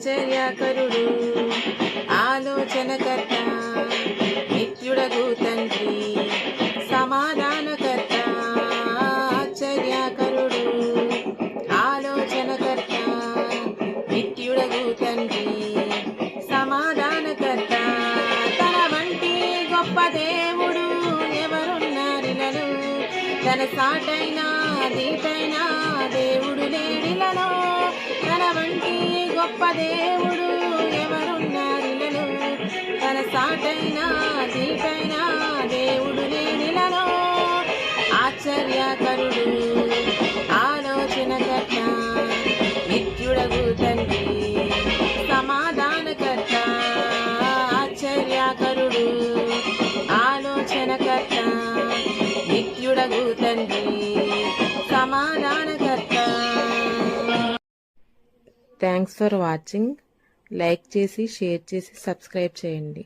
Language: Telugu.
ఆశ్చర్యకరుడు ఆలోచనకర్త నిత్యుడగు తండ్రి సమాధానకర్త ఆశ్చర్యకరుడు ఆలోచనకర్త నిత్యుడగు తండ్రి సమాధానకర్త తన వంటి గొప్ప దేవుడు ఎవరున్నారిలలో తన సాటైనా దీటైనా దేవుడు లేడిలలో తన వంటి గొప్ప దేవుడు ఎవరున్నారిలలో తన సాటైనా దీటైనా దేవుడు లేడిలలో ఆశ్చర్యకరుడు ఆలోచనకర్త నిత్యుడగు తండ్రి సమాధానకర్త ఆశ్చర్యకరుడు ఆలోచనకర్త నిత్యుడగు తండ్రి సమాధానకర్త. Thanks for watching. లైక్ చేసి షేర్ చేసి సబ్స్క్రైబ్ చేయండి.